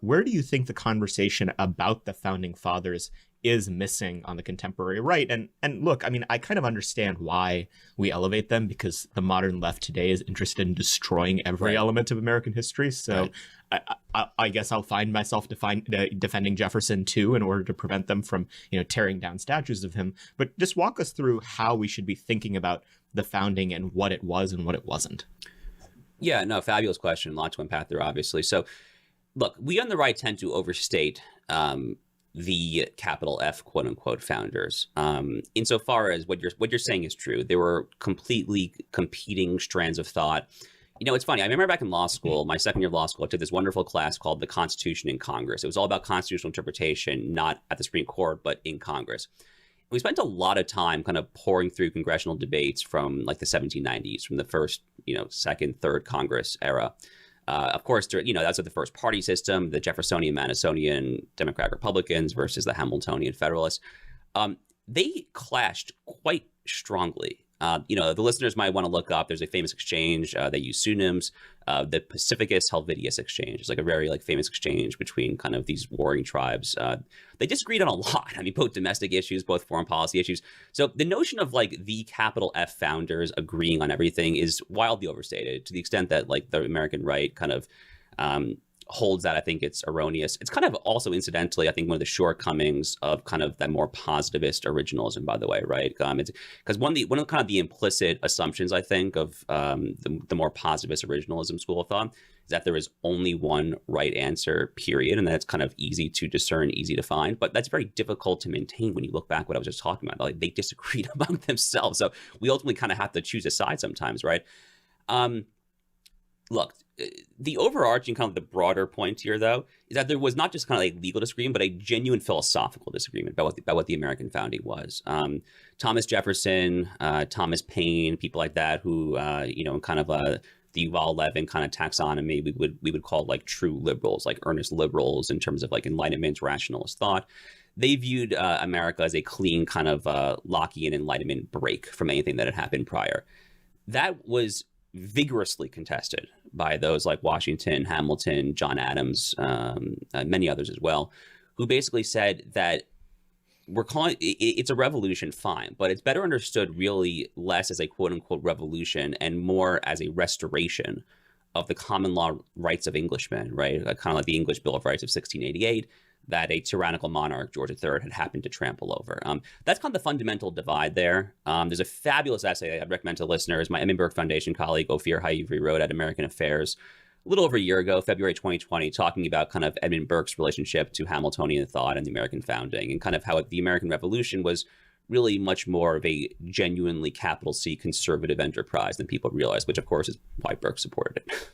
Where do you think the conversation about the founding fathers is missing on the contemporary right? And look, I mean, I kind of understand why we elevate them, because the modern left today is interested in destroying every element of American history. So I guess I'll find myself defending Jefferson too, in order to prevent them from, tearing down statues of him. But just walk us through how we should be thinking about the founding and what it was and what it wasn't. Yeah, no, fabulous question. A lot to unpack there, obviously. So, look, we on the right tend to overstate the capital F, quote unquote, founders. Insofar as what you're saying is true, there were completely competing strands of thought. It's funny. I remember back in law school, my second year of law school, I took this wonderful class called The Constitution in Congress. It was all about constitutional interpretation, not at the Supreme Court, but in Congress. We spent a lot of time kind of pouring through congressional debates from like the 1790s, from the first, second, third Congress era. Of course, that's the first party system, the Jeffersonian, Madisonian, Democrat Republicans versus the Hamiltonian Federalists. They clashed quite strongly. The listeners might want to look up. There's a famous exchange. They use pseudonyms. The Pacificus Helvidius exchange is like a very famous exchange between kind of these warring tribes. They disagreed on a lot. I mean, both domestic issues, both foreign policy issues. So the notion of the capital F founders agreeing on everything is wildly overstated, to the extent that the American right kind of holds that. I think it's erroneous. It's kind of also incidentally, I think, one of the shortcomings of kind of that more positivist originalism, by the way, right? It's because one of kind of the implicit assumptions, I think, of the more positivist originalism school of thought is that there is only one right answer, period, and that's kind of easy to discern, easy to find, but that's very difficult to maintain when you look back what I was just talking about. They disagreed among themselves, so we ultimately kind of have to choose a side sometimes, right? Look, the overarching kind of the broader point here, though, is that there was not just kind of legal disagreement, but a genuine philosophical disagreement about what the American founding was. Thomas Jefferson, Thomas Paine, people like that, who kind of the Yuval Levin kind of taxonomy, we would call true liberals, earnest liberals in terms of Enlightenment rationalist thought. They viewed America as a clean kind of Lockean Enlightenment break from anything that had happened prior. That was vigorously contested by those like Washington, Hamilton, John Adams, many others as well, who basically said that we're calling it's a revolution, fine, but it's better understood really less as a quote unquote revolution and more as a restoration of the common law rights of Englishmen, right? Kind of like the English Bill of Rights of 1688. That a tyrannical monarch, George III, had happened to trample over. That's kind of the fundamental divide there. There's a fabulous essay I'd recommend to listeners. My Edmund Burke Foundation colleague, Ophir Haiivri, wrote at American Affairs a little over a year ago, February 2020, talking about kind of Edmund Burke's relationship to Hamiltonian thought and the American founding, and kind of how the American Revolution was really much more of a genuinely capital C conservative enterprise than people realized, which of course is why Burke supported it.